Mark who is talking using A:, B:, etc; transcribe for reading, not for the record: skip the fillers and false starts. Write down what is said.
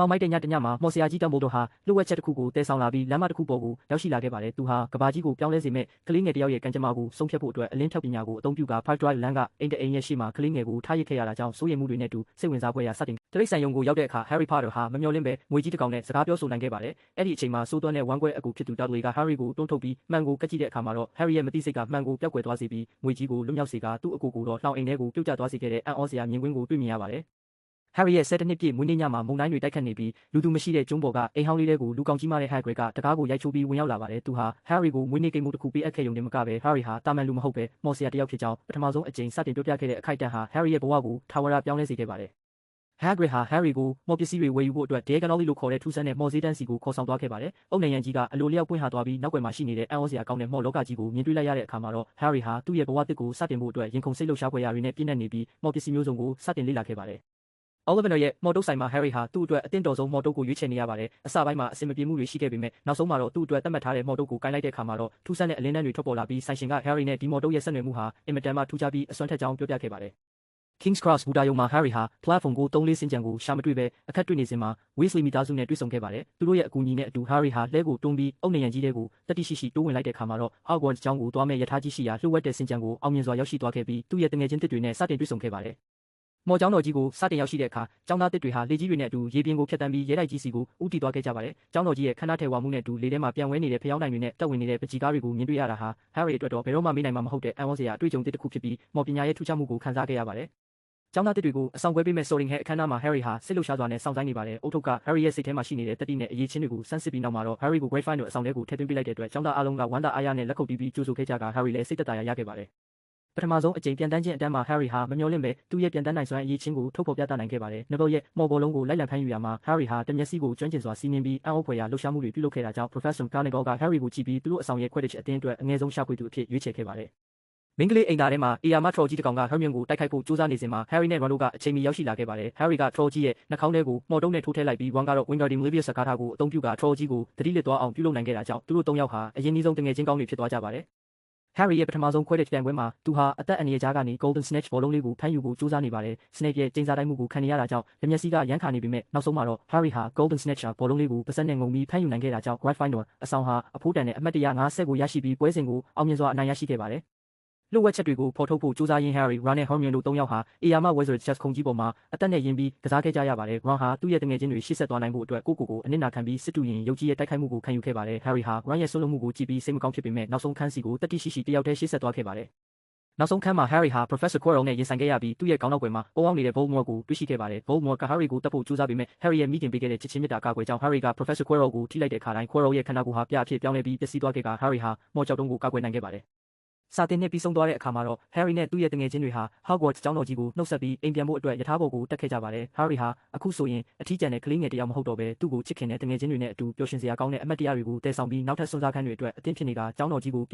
A: မောင်မိုက်တဲ့ညတညမှာမော်ဆရာကြီးတောင်ဘိုတို့ဟာလှုပ်ဝက်ချက်တစ်ခုကိုတည်ဆောင်လာပြီးလမ်းမတစ်ခုပေါ်ကိုရောက်ရှိလာခဲ့ပါတယ်။သူဟာကဘာကြီးကိုပြောင်းလဲစေမဲ့ကလေးငယ်တယောက်ရဲ့ကံကြမ္မာကိုဆုံးဖြတ်ဖို့အတွက်အလင်းထောက်ပညာကိုအသုံးပြုကာ Park Drive လမ်းကအိမ်တအိမ်ရဲ့ရှေ့မှာကလေးငယ်ကိုထားရစ်ခဲ့ရတာကြောင့်စိုးရိမ်မှုတွေနဲ့အတူစိတ်ဝင်စားဖွယ်ရာစတင်တရိတ်ဆိုင်ယုံကိုရောက်တဲ့အခါ Harry Potter ဟာမမျှော်လင့်ပဲငွေကြီးတစ်ကောင်နဲ့စကားပြောဆိုနိုင်ခဲ့ပါတယ်။အဲ့ဒီအချိန်မှာစိုးသွမ်းတဲ့ဝမ်းကွဲအကူဖြစ်သူ Dudley က Harry ကိုတွန်းထုတ်ပြီးမှန်ကိုကက်ကြည့်တဲ့အခါမှာတော့ Harry ရဲ့မသိစိတ်ကမှန်ကိုပျောက်ကွယ်သွားစေပြီးငွေကြီးကိုလွတ်မြောက်စေကာသူ့အကူကိုတော့လှောင်အိမ်ထဲကိုပြုတ်ကျသွားစေခဲ့တဲ့အံ့ဩစရာမြင်ကွင်းကိုတွေ့မြင်ရပါတယ်။ Harry ရဲ့12နှစ်ပြည့်မွေးနေ့ညမှာမုန်တိုင်းတွေတိုက်ခတ်နေပြီးလူသူမရှိတဲ့ကျုံးပေါ်ကအိမ်ဟောင်းလေးတွေကိုလူကောင်ကြီးမတဲ့ Hagrid ကတကားကိုရိုက်ချိုးပြီးဝင်ရောက်လာပါတယ်။သူဟာ Harry ကိုမွေးနေ့ကိတ်မှုတစ်ခုပေးအပ်ခဲ့ရုံနဲ့မကပဲ Harry ဟာတာမန်လူမဟုတ်ပဲမော်ဆရာတစ်ယောက်ဖြစ်ကြောင်းပထမဆုံးအကြိမ်စတင်ပြောပြခဲ့တဲ့အခိုက်အတန့်ဟာ Harry ရဲ့ဘဝကိုထာဝရပြောင်းလဲစေခဲ့ပါတယ်။ Hagrid ဟာ Harry ကိုမော်ပစ္စည်းတွေဝယ်ယူဖို့အတွက် Diagon Alley လို့ခေါ်တဲ့ထူးဆန်းတဲ့မော်ဈေးတန်းစီကိုခေါ်ဆောင်သွားခဲ့ပါတယ်။အုတ်နံရံကြီးကအလိုလျောက်ပွင့်ဟာသွားပြီးနောက်ွယ်မှာရှိနေတဲ့အံ့ဩစရာကောင်းတဲ့မော်လောကကြီးကိုမြင်တွေ့လိုက်ရတဲ့အခါမှာတော့ Harry ဟာသူ့ရဲ့ဘဝသစ်ကိုစတင်ဖို့အတွက်ရင်ခုန်စိတ်လှုပ်ရှားဖွယ်ရာတွေနဲ့ပြည့်နှက်နေပြီးမော်ပစ္စည်းမျိုးစုံကိုစတင်လေ့လာခဲ့ပါတယ်။ Ollivander ရဲ့မော်တုတ်ဆိုင်မှာ Harry ဟာသူ့အတွက်အသင့်တော်ဆုံးမော်တုတ်ကိုရွေးချယ်နေရပါတယ်။အစပိုင်းမှာအဆင်မပြေမှုတွေရှိခဲ့ပေမဲ့နောက်ဆုံးမှာတော့သူ့အတွက်သတ်မှတ်ထားတဲ့မော်တုတ်ကိုကိုင်လိုက်တဲ့အခါမှာတော့ထူးဆန်းတဲ့အလင်းတန်းတွေထွက်ပေါ်လာပြီးဆိုင်ရှင်က Harry နဲ့ဒီမော်တုတ်ရဲ့ဆက်နွယ်မှုဟာအင်မတန်မှထူးခြားပြီးအစွမ်းထက်ကြောင်းပြောပြခဲ့ပါတယ်။ King's Cross ဘူတာယုံမှာ Harry ဟာ platform ကို3-4စင်ကြံကိုရှာမတွေ့ပဲအခက်တွေ့နေစဉ်မှာ Weasley မိသားစုနဲ့တွေ့ဆုံခဲ့ပါတယ်။သူတို့ရဲ့အကူအညီနဲ့အတူ Harry ဟာလဲကိုတွန်းပြီးအုတ်နံရံကြီးတွေကိုတတိရှိရှိတိုးဝင်လိုက်တဲ့အခါမှာတော့ Hogwarts ကျောင်းကိုသွားမဲ့ရထားကြီးရှိရာလှုပ်ဝက်တဲ့စင်ကြံကိုအောင်မြင်စွာရောက်ရှိသွားခဲ့ပြီးသူ့ရဲ့တငယ်ချင်းတစ်တွေနဲ့စတင်တွေ့ဆုံခဲ့ပါတယ်။မော်ကျောင်းတော်ကြီးကိုစတင်ရောက်ရှိတဲ့အခါကျောင်းသားတစ်တွေဟာလေကြီးတွေနဲ့အတူရေပြင်ကိုဖြတ်တန်းပြီးရဲတိုက်ကြီးစီကိုဦးတည်သွားခဲ့ကြပါတယ်။ကျောင်းတော်ကြီးရဲ့ခမ်းနားထည်ဝါမှုနဲ့အတူလေထဲမှာပြန်ဝဲနေတဲ့ဖျောင်းနိုင်တွေနဲ့တက်ဝင်နေတဲ့ပကြီးကားတွေကိုမြင်တွေ့ရတာဟာ Harry အတွက်တော့ဘယ်တော့မှမေ့နိုင်မှာမဟုတ်တဲ့အံ့ဩစရာအတွေ့အကြုံတစ်ခုဖြစ်ပြီးမော်ပညာရဲ့ထူးခြားမှုကိုခံစားခဲ့ရပါတယ်။ကျောင်းသားတစ်တွေကိုအဆောင်ခွဲပေးမဲ့ Sorting Hat အခမ်းအနားမှာ Harry ဟာစိတ်လှုပ်ရှားစွာနဲ့စောင့်ဆိုင်းနေပါတယ်။အုတ်ထုတ်က Harry ရဲ့စိတ်ထဲမှာရှိနေတဲ့တတိနဲ့အရေးချင်းတွေကိုစမ်းစစ်ပြီးနောက်မှာတော့ Harry ကို Gryffindor အဆောင်ထဲကိုထည့်သွင်းပေးလိုက်တဲ့အတွက်ကျောင်းသားအားလုံးကဝမ်းသာအားရနဲ့လက်ခုပ်တီးပြီးကြိုဆိုခဲ့ကြကာ Harry လည်းစိတ်သက်သာရာရခဲ့ပါတယ်။ပထမဆုံးအကြိမ်ပြန်တန်းခြင်းအတန်းမှာ Harry ဟာမမျှော်လင့်ပဲသူ့ရဲ့ပြန်တန်းနိုင်စွမ်းအရေးချင်းကိုထုတ်ဖော်ပြသနိုင်ခဲ့ပါတယ်။ Neville ရဲ့မော်ဘောလုံးကိုလိုက်လံဖမ်းယူရာမှာ Harry ဟာတမျက်စိကိုကျွမ်းကျင်စွာစီးနင်းပြီးအံ့ဩဖွယ်ရာလှုပ်ရှားမှုတွေပြုလုပ်ခဲ့တာကြောင့် Professor McGonagall က Harry ကိုကြည့်ပြီးသူတို့အဆောင်ရဲ့ Quidditch အသင်းအတွက်အငယ်ဆုံးရှာဖွေသူအဖြစ်ရွေးချယ်ခဲ့ပါတယ်။မင်းကလေးအိမ်သားထဲမှာအီယာမ Troll ကြီးတစ်ကောင်က Hermione ကိုတိုက်ခိုက်ဖို့ကြိုးစားနေစဉ်မှာ Harry နဲ့ Ron တို့ကအချိန်မီရောက်ရှိလာခဲ့ပါတယ်။ Harry က Troll ကြီးရဲ့နှာခေါင်းထဲကိုမော်တုံးနဲ့ထိုးထည့်လိုက်ပြီး Ron ကတော့ Wingardium Leviosa ကားထားကိုအသုံးပြုကာ Troll ကြီးကိုသတိလစ်သွားအောင်ပြုလုပ်နိုင်ခဲ့တာကြောင့်သူတို့၃ယောက်ဟာအရင်နီးဆုံးတငယ်ချင်းကောင်းတွေဖြစ်သွားကြပါတယ်။ Harry ရဲ့ပထမဆုံး Quidditch ပြိုင်ပွဲမှာသူဟာအသက်အန္တရာယ်ကြားကနေ Golden Snitch ဘောလုံးလေးကိုဖမ်းယူဖို့ကြိုးစားနေပါတယ်။ Snape ရဲ့ကျိန်းစာတိုက်မှုကိုခံနေရတာကြောင့်မျက်စိကရမ်းခါနေပေမဲ့နောက်ဆုံးမှာတော့ Harry ဟာ Golden Snitch ဘောလုံးလေးကိုပါးစပ်နဲ့ငုံပြီးဖမ်းယူနိုင်ခဲ့တာကြောင့် Gryffindor အဆောင်ဟာအဖိုးတန်တဲ့အမှတ်တရ5 ဆက်ကိုရရှိပြီးပွဲစဉ်ကိုအောင်မြင်စွာအနိုင်ရရှိခဲ့ပါတယ်။လှုပ်ဝက်ချက်တွေကိုဖော်ထုတ်ဖို့ကြိုးစားရင်း Harry, Ron နဲ့ Hermione တို့၃ယောက်ဟာအီယာမ Wizard's Chess ခုံကြီးပေါ်မှာအသက်နဲ့ရင်းပြီးကစားခဲ့ကြရပါတယ်။ Ron ဟာသူ့ရဲ့တငယ်ချင်းတွေရှေ့ဆက်သွားနိုင်ဖို့အတွက်ကိုအနစ်နာခံပြီးစစ်တူရင်ရုပ်ကြီးရဲ့တိုက်ခိုက်မှုကိုခံယူခဲ့ပါတယ်။ Harry ဟာ Ron ရဲ့ဆွန့်လွတ်မှုကိုကြည့်ပြီးစိတ်မကောင်းဖြစ်ပေမဲ့နောက်ဆုံးခန်းစီကိုတတိရှိရှိတယောက်တည်းရှေ့ဆက်သွားခဲ့ပါတယ်။နောက်ဆုံးခန်းမှာ Harry ဟာ Professor Quirrell နဲ့ရင်ဆိုင်ခဲ့ရပြီးသူ့ရဲ့ခေါင်းနောက်ွယ်မှာပုန်းအောင်းနေတဲ့ Voldemort ကိုတွေ့ရှိခဲ့ပါတယ်။ Voldemort က Harry ကိုတတ်ဖို့ကြိုးစားပေမဲ့ Harry ရဲ့မိခင်ပေးခဲ့တဲ့ချစ်ချင်းမေတ္တာအကာအကွယ်ကြောင့် Harry က Professor Quirrell ကိုထိလိုက်တဲ့အခါတိုင်း Quirrell ရဲ့ခန္ဓာကိုယ်ဟာပြအဖြစ်ပြောင်းလဲပြီးပျက်စီးသွားခဲ့ကာ Harry ဟာမော်ကြောက်တုံးကိုကာကွယ်နိုင်ခဲ့ပါတယ်။စာတင်နှစ်ပြီးဆုံးသွားတဲ့အခါမှာတော့ Harry နဲ့သူ့ရဲ့တငယ်ချင်းတွေဟာ Hogwarts ကျောင်းတော်ကြီးကိုနှုတ်ဆက်ပြီးအိမ်ပြန်ဖို့အတွက်ရထားပေါ်ကိုတက်ခဲ့ကြပါတယ်။ Harry ဟာအခုဆိုရင်အထီးကျန်တဲ့ကလေးငယ်တစ်ယောက်မဟုတ်တော့ပဲသူ့ကိုချစ်ခင်တဲ့တငယ်ချင်းတွေနဲ့အတူပျော်ရွှင်စရာကောင်းတဲ့အမှတ်တရတွေကိုတည်ဆောင်ပြီးနောက်ထပ်စွန့်စားခန်းတွေအတွက်အသင့်ဖြစ်နေကကျောင်းတော်ကြီးကို